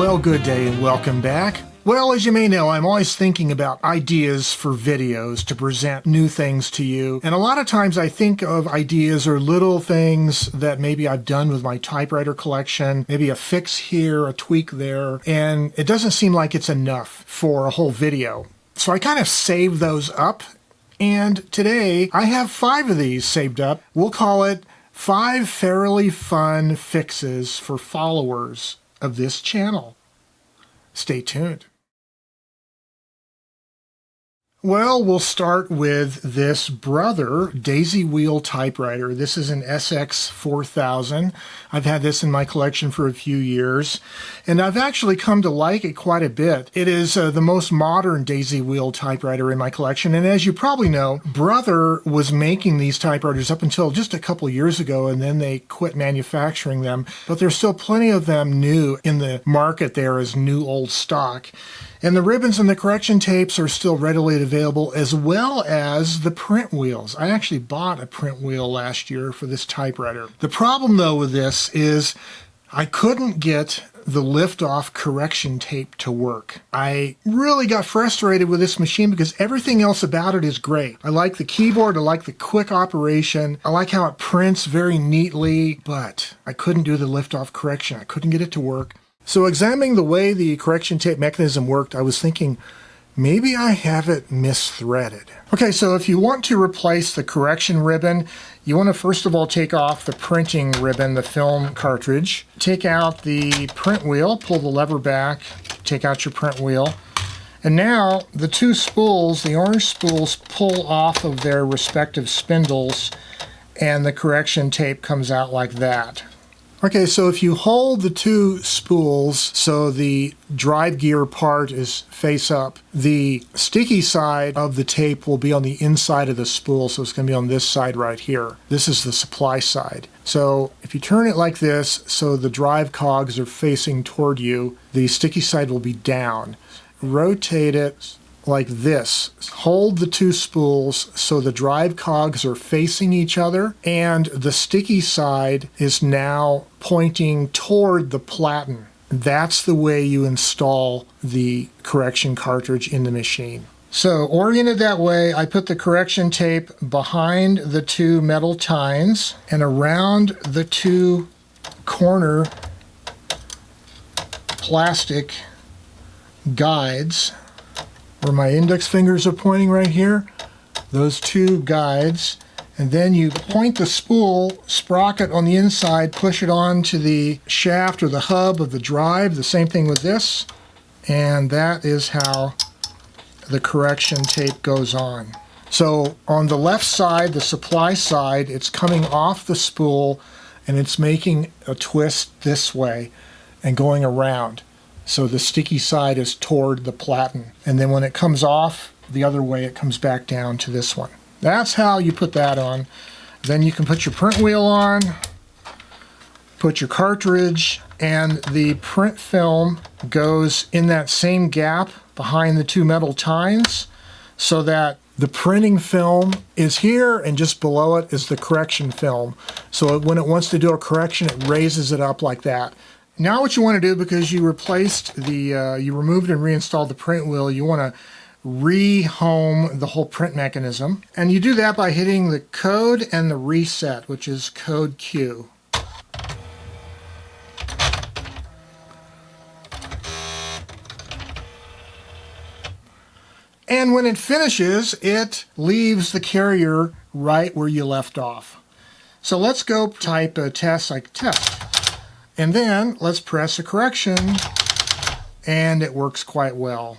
Well, good day and welcome back. Well, as you may know, I'm always thinking about ideas for videos to present new things to you. And a lot of times I think of ideas or little things that maybe I've done with my typewriter collection, maybe a fix here, a tweak there, and it doesn't seem like it's enough for a whole video. So I kind of save those up. And today I have 5 of these saved up. We'll call it 5 fairly fun fixes for followers of this channel. Stay tuned. Well, we'll start with this Brother daisy wheel typewriter. This is an SX4000. I've had this in my collection for a few years, and I've actually come to like it quite a bit. It is the most modern daisy wheel typewriter in my collection, and as you probably know, Brother was making these typewriters up until just a couple years ago, and then they quit manufacturing them, but there's still plenty of them new in the market there as new old stock. And the ribbons and the correction tapes are still readily available, as well as the print wheels. I actually bought a print wheel last year for this typewriter. The problem, though, with this is I couldn't get the lift-off correction tape to work. I really got frustrated with this machine because everything else about it is great. I like the keyboard, I like the quick operation, I like how it prints very neatly, but I couldn't do the lift-off correction. I couldn't get it to work. So examining the way the correction tape mechanism worked, I was thinking, maybe I have it misthreaded. Okay, so if you want to replace the correction ribbon, you want to first of all take off the printing ribbon, the film cartridge. Take out the print wheel, pull the lever back, take out your print wheel. And now the 2 spools, the orange spools, pull off of their respective spindles, and the correction tape comes out like that. Okay, so if you hold the 2 spools so the drive gear part is face up, the sticky side of the tape will be on the inside of the spool, so it's going to be on this side right here. This is the supply side. So if you turn it like this so the drive cogs are facing toward you, the sticky side will be down. Rotate it like this. Hold the 2 spools so the drive cogs are facing each other, and the sticky side is now pointing toward the Platen. That's the way you install the correction cartridge in the machine. So oriented that way, I put the correction tape behind the 2 metal tines and around the 2 corner plastic guides where my index fingers are pointing right here, those 2 guides, and then you point the spool sprocket on the inside, push it onto the shaft or the hub of the drive, the same thing with this, and that is how the correction tape goes on. So on the left side, the supply side, it's coming off the spool and it's making a twist this way and going around. So the sticky side is toward the Platen. And then when it comes off the other way, it comes back down to this one. That's how you put that on. Then you can put your print wheel on, put your cartridge, and the print film goes in that same gap behind the 2 metal tines so that the printing film is here and just below it is the correction film. So when it wants to do a correction, it raises it up like that. Now what you want to do, because you replaced the, you removed and reinstalled the print wheel, you want to rehome the whole print mechanism. And you do that by hitting the code and the reset, which is code Q. And when it finishes, it leaves the carrier right where you left off. So let's go type a test like test. And then let's press a correction, and it works quite well.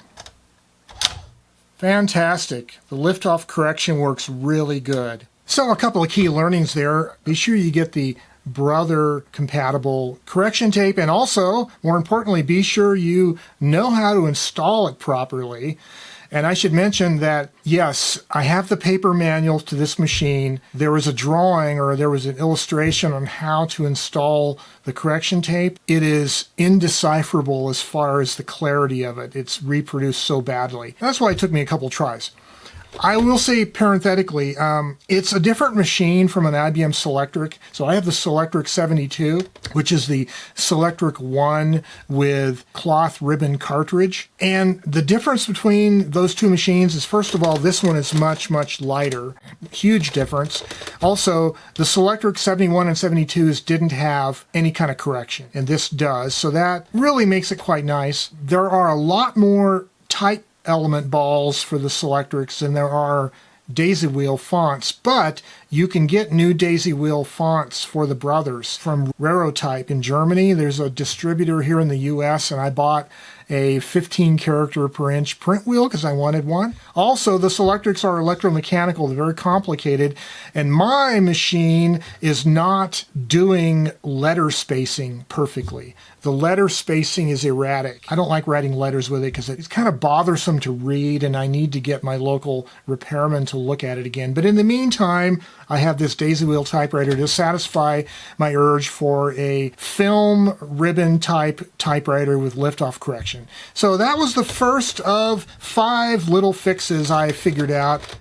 Fantastic. The lift-off correction works really good. So a couple of key learnings there. Be sure you get the Brother compatible correction tape, and also, more importantly, be sure you know how to install it properly. And I should mention that, yes, I have the paper manual to this machine. There was a drawing or there was an illustration on how to install the correction tape. It is indecipherable as far as the clarity of it. It's reproduced so badly. That's why it took me a couple tries. I will say parenthetically, it's a different machine from an IBM Selectric. So I have the Selectric 72, which is the Selectric 1 with cloth ribbon cartridge. And the difference between those two machines is, first of all, this one is much, much lighter. Huge difference. Also, the Selectric 71 and 72s didn't have any kind of correction, and this does. So that really makes it quite nice. There are a lot more type element balls for the Selectrics than there are daisy wheel fonts, but you can get new daisy wheel fonts for the brothers from Rarotype in Germany. There's a distributor here in the US, and I bought a 15 character per inch print wheel because I wanted one. Also, the Selectrics are electromechanical, they're very complicated, and my machine is not doing letter spacing perfectly. The letter spacing is erratic. I don't like writing letters with it because it's kind of bothersome to read, and I need to get my local repairman to look at it again. But in the meantime, I have this daisy wheel typewriter to satisfy my urge for a film ribbon type typewriter with liftoff correction. So that was the first of 5 little fixes I figured out.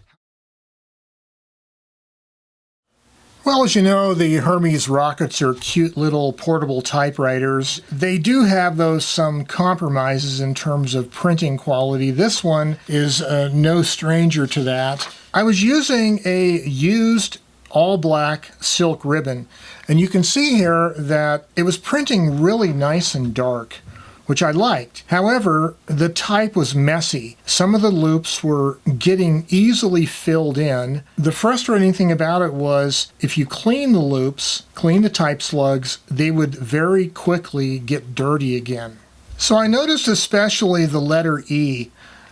Well, as you know, the Hermes rockets are cute little portable typewriters. They do have some compromises in terms of printing quality. This one is no stranger to that. I was using a used all-black silk ribbon, and you can see here that it was printing really nice and dark, which I liked. However, the type was messy. Some of the loops were getting easily filled in. The frustrating thing about it was if you clean the loops, clean the type slugs, they would very quickly get dirty again. So I noticed especially the letter E.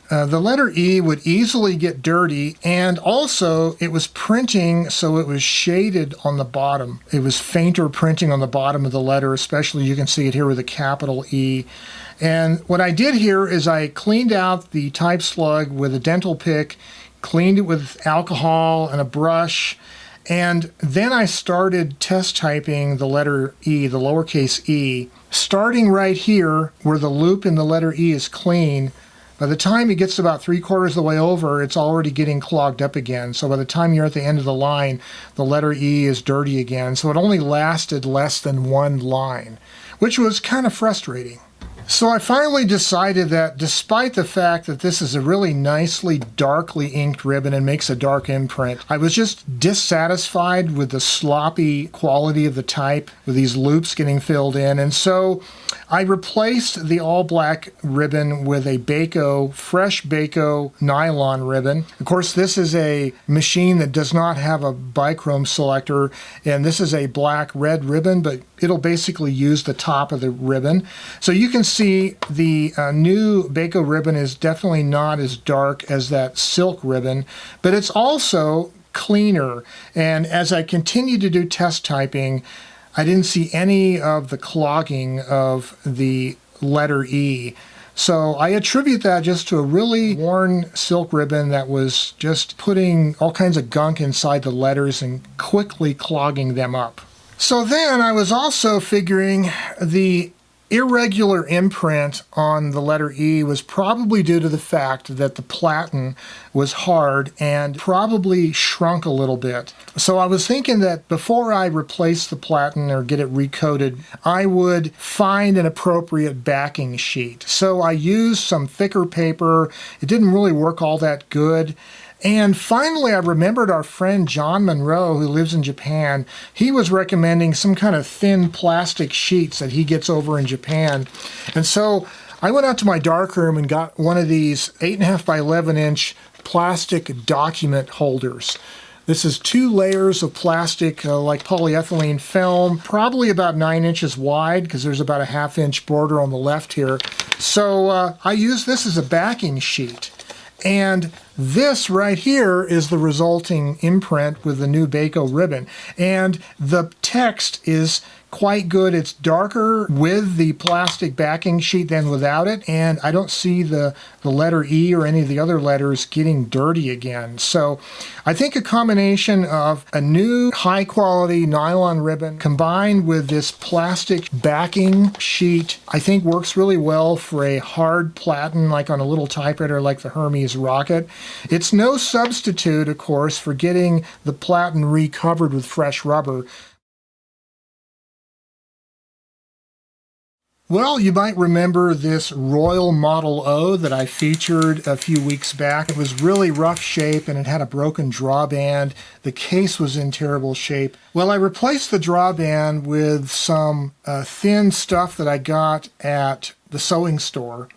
The letter E would easily get dirty, and also it was printing so it was shaded on the bottom. It was fainter printing on the bottom of the letter, especially you can see it here with a capital E. And what I did here is I cleaned out the type slug with a dental pick, cleaned it with alcohol and a brush, and then I started test typing the letter E, the lowercase e, starting right here where the loop in the letter E is clean. By the time it gets about 3/4 of the way over, it's already getting clogged up again. So by the time you're at the end of the line, the letter E is dirty again. So it only lasted less than 1 line, which was kind of frustrating. So I finally decided that despite the fact that this is a really nicely darkly inked ribbon and makes a dark imprint, I was just dissatisfied with the sloppy quality of the type with these loops getting filled in. And so I replaced the all black ribbon with a Baco, fresh Baco nylon ribbon. Of course, this is a machine that does not have a bichrome selector, and this is a black-red ribbon, but it'll basically use the top of the ribbon. So you can see the new Baco ribbon is definitely not as dark as that silk ribbon, but it's also cleaner. And as I continue to do test typing, I didn't see any of the clogging of the letter E. So I attribute that just to a really worn silk ribbon that was just putting all kinds of gunk inside the letters and quickly clogging them up. So then I was also figuring the irregular imprint on the letter E was probably due to the fact that the Platen was hard and probably shrunk a little bit. So I was thinking that before I replace the Platen or get it recoated, I would find an appropriate backing sheet. So I used some thicker paper. It didn't really work all that good. And finally, I remembered our friend John Monroe, who lives in Japan. He was recommending some kind of thin plastic sheets that he gets over in Japan. And so I went out to my darkroom and got one of these 8.5 by 11 inch plastic document holders. This is 2 layers of plastic, like polyethylene film, probably about 9 inches wide, because there's about a 1/2 inch border on the left here. So I use this as a backing sheet. And this right here is the resulting imprint with the new Baco ribbon. And the text is quite good. It's darker with the plastic backing sheet than without it. And I don't see the letter E or any of the other letters getting dirty again. So I think a combination of a new high quality nylon ribbon combined with this plastic backing sheet, I think works really well for a hard platen like on a little typewriter like the Hermes Rocket. It's no substitute, of course, for getting the platen recovered with fresh rubber. Well, you might remember this Royal Model O that I featured a few weeks back. It was really rough shape and it had a broken drawband. The case was in terrible shape. Well, I replaced the drawband with some thin stuff that I got at the sewing store,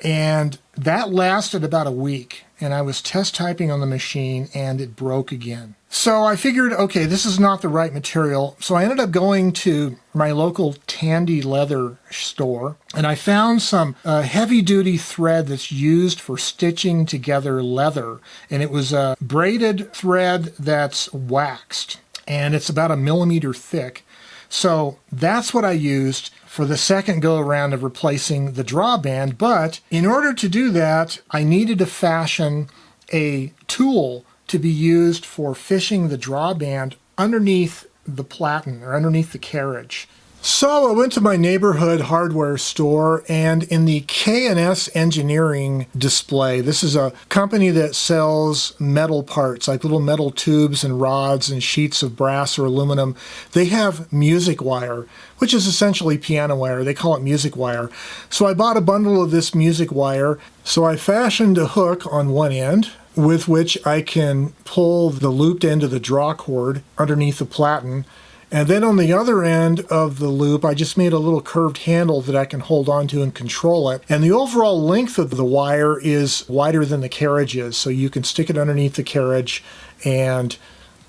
and that lasted about a week. And I was test typing on the machine and it broke again. So I figured, okay, this is not the right material. So I ended up going to my local Tandy leather store and I found some heavy-duty thread that's used for stitching together leather. And it was a braided thread that's waxed and it's about 1 millimeter thick. So that's what I used for the second go around of replacing the drawband. But in order to do that, I needed to fashion a tool to be used for fishing the drawband underneath the platen or underneath the carriage. So I went to my neighborhood hardware store, and in the K&S Engineering display, this is a company that sells metal parts, like little metal tubes and rods and sheets of brass or aluminum. They have music wire, which is essentially piano wire. They call it music wire. So I bought a bundle of this music wire. So I fashioned a hook on one end with which I can pull the looped end of the draw cord underneath the platen. And then on the other end of the loop, I just made a little curved handle that I can hold onto and control it. And the overall length of the wire is wider than the carriage is, so you can stick it underneath the carriage and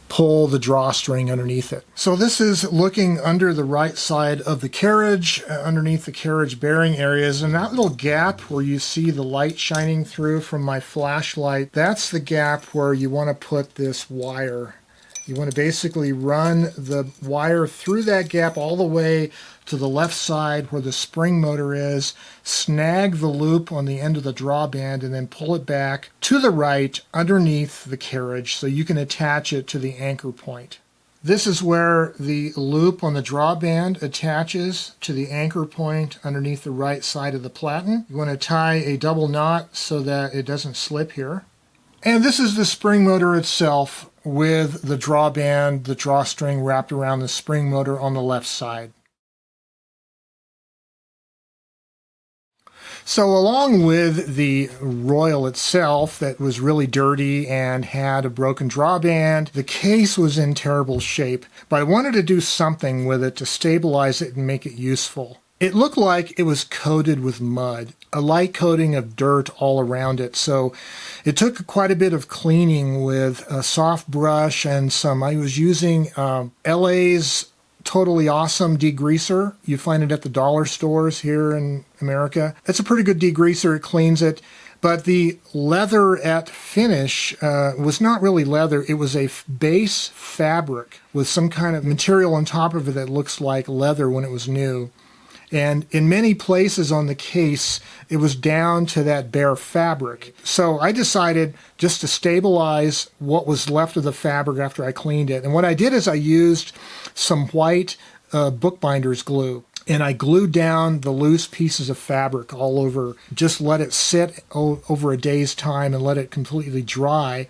pull the drawstring underneath it. So this is looking under the right side of the carriage, underneath the carriage bearing areas, and that little gap where you see the light shining through from my flashlight, that's the gap where you want to put this wire. You want to basically run the wire through that gap all the way to the left side where the spring motor is, snag the loop on the end of the drawband, and then pull it back to the right underneath the carriage so you can attach it to the anchor point. This is where the loop on the drawband attaches to the anchor point underneath the right side of the platen. You want to tie a double knot so that it doesn't slip here. And this is the spring motor itself with the drawband, the drawstring wrapped around the spring motor on the left side. So along with the Royal itself that was really dirty and had a broken drawband, the case was in terrible shape, but I wanted to do something with it to stabilize it and make it useful. It looked like it was coated with mud, a light coating of dirt all around it. So it took quite a bit of cleaning with a soft brush and I was using LA's Totally Awesome degreaser. You find it at the dollar stores here in America. It's a pretty good degreaser. It cleans it. But the leatherette finish was not really leather. It was a base fabric with some kind of material on top of it that looks like leather when it was new. And in many places on the case, it was down to that bare fabric. So I decided just to stabilize what was left of the fabric after I cleaned it. And what I did is I used some white bookbinder's glue. And I glued down the loose pieces of fabric all over. Just let it sit over a day's time and let it completely dry.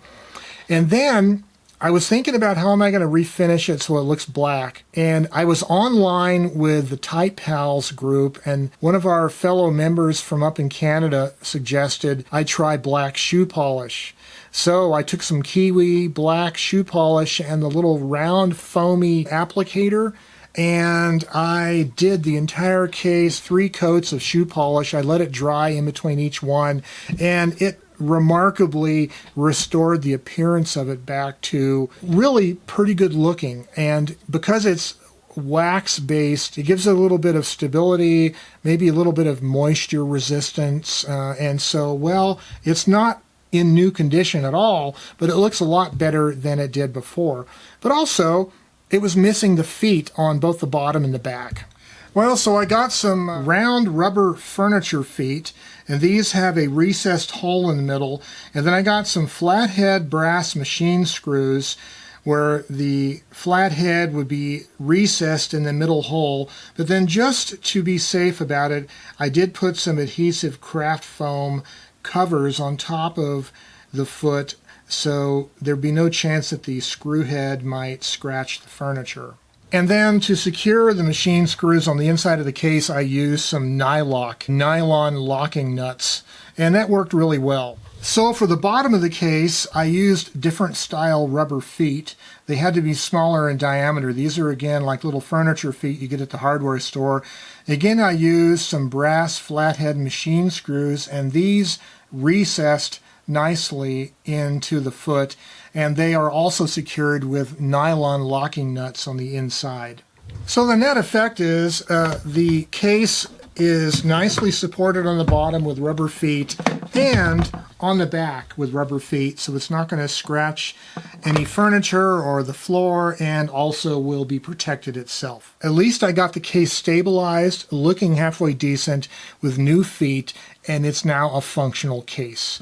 And then I was thinking about how am I going to refinish it so it looks black. And I was online with the Type Pals group, and one of our fellow members from up in Canada suggested I try black shoe polish. So I took some Kiwi black shoe polish and the little round foamy applicator, and I did the entire case, 3 coats of shoe polish. I let it dry in between each one, and it remarkably restored the appearance of it back to really pretty good looking. And because it's wax based, it gives it a little bit of stability, maybe a little bit of moisture resistance, and so, well, it's not in new condition at all, but it looks a lot better than it did before. But also, it was missing the feet on both the bottom and the back. Well, so I got some round rubber furniture feet, and these have a recessed hole in the middle. And then I got some flathead brass machine screws where the flathead would be recessed in the middle hole. But then just to be safe about it, I did put some adhesive craft foam covers on top of the foot, so there'd be no chance that the screw head might scratch the furniture. And then to secure the machine screws on the inside of the case, I used some nylon locking nuts, and that worked really well. So for the bottom of the case, I used different style rubber feet. They had to be smaller in diameter. These are, again, like little furniture feet you get at the hardware store. Again, I used some brass flathead machine screws, and these recessed nicely into the foot, and they are also secured with nylon locking nuts on the inside. So the net effect is the case is nicely supported on the bottom with rubber feet and on the back with rubber feet, so it's not going to scratch any furniture or the floor, and also will be protected itself. At least I got the case stabilized, looking halfway decent with new feet, and it's now a functional case.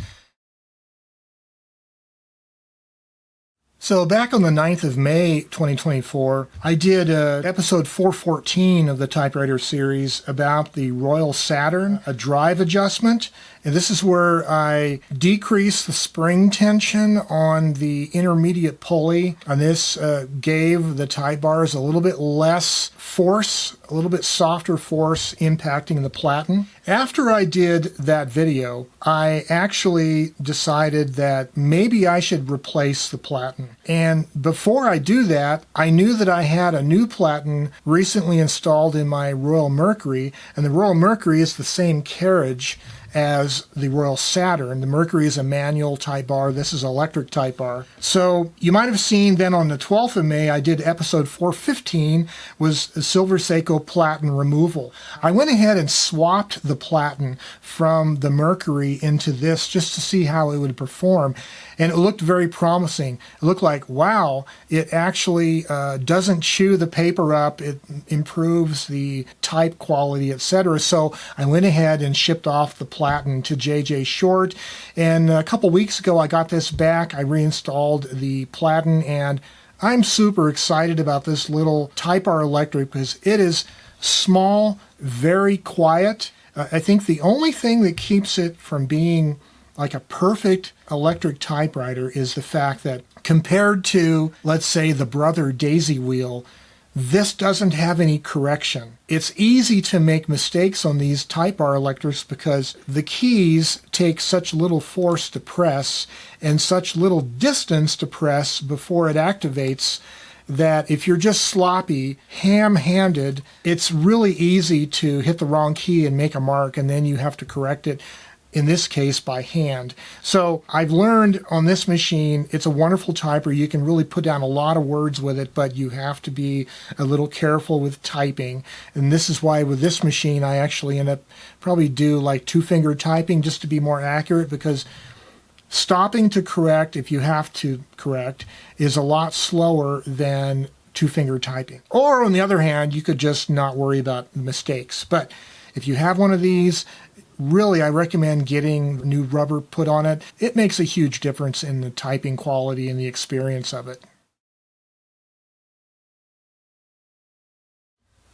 So back on the 9th of May 2024, I did episode 414 of the Typewriter series about the Royal Saturn, a drive adjustment. And this is where I decreased the spring tension on the intermediate pulley. And this gave the type bars a little bit less force, a little bit softer force impacting the platen. After I did that video, I actually decided that maybe I should replace the platen. And before I do that, I knew that I had a new platen recently installed in my Royal Mercury, and the Royal Mercury is the same carriage as the Royal Saturn. The Mercury is a manual type bar. This is electric type bar. So you might have seen then on the 12th of May, I did episode 415, was Silver Seiko platen removal. I went ahead and swapped the platen from the Mercury into this just to see how it would perform. And it looked very promising. It looked like, wow, it actually doesn't chew the paper up. It improves the type quality, etc. So I went ahead and shipped off the platen to J.J. Short. And a couple weeks ago, I got this back. I reinstalled the platen, and I'm super excited about this little Type R electric because it is small, very quiet. I think the only thing that keeps it from being like a perfect electric typewriter is the fact that compared to, let's say, the Brother Daisy Wheel, this doesn't have any correction. It's easy to make mistakes on these Type R electrics because the keys take such little force to press and such little distance to press before it activates that if you're just sloppy, ham-handed, it's really easy to hit the wrong key and make a mark, and then you have to correct it, in this case by hand. So I've learned on this machine, it's a wonderful typer. You can really put down a lot of words with it, but you have to be a little careful with typing. And this is why with this machine, I actually end up probably do like two-finger typing just to be more accurate, because stopping to correct, if you have to correct, is a lot slower than two-finger typing. Or on the other hand, you could just not worry about mistakes. But if you have one of these, really, I recommend getting new rubber put on it. It makes a huge difference in the typing quality and the experience of it.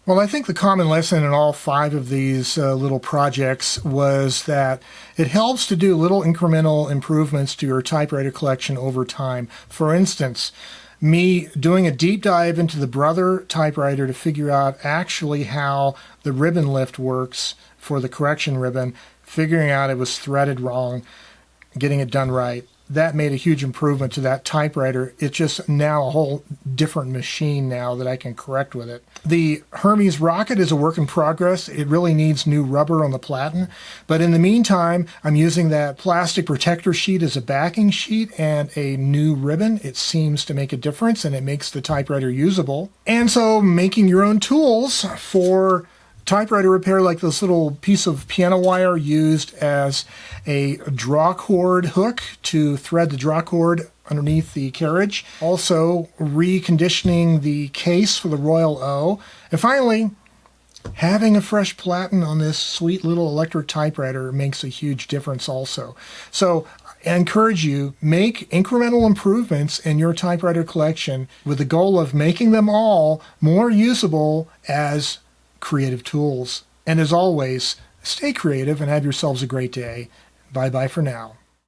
Well, I think the common lesson in all 5 of these little projects was that it helps to do little incremental improvements to your typewriter collection over time. For instance, me doing a deep dive into the Brother typewriter to figure out actually how the ribbon lift works for the correction ribbon, figuring out it was threaded wrong, getting it done right. That made a huge improvement to that typewriter. It's just now a whole different machine now that I can correct with it. The Hermes rocket is a work in progress. It really needs new rubber on the platen. But in the meantime, I'm using that plastic protector sheet as a backing sheet and a new ribbon. It seems to make a difference, and it makes the typewriter usable. And so making your own tools for typewriter repair, like this little piece of piano wire used as a draw cord hook to thread the draw cord underneath the carriage. Also reconditioning the case for the Royal O. And finally, having a fresh platen on this sweet little electric typewriter makes a huge difference also. So I encourage you, make incremental improvements in your typewriter collection with the goal of making them all more usable as creative tools. And as always, stay creative and have yourselves a great day. Bye-bye for now.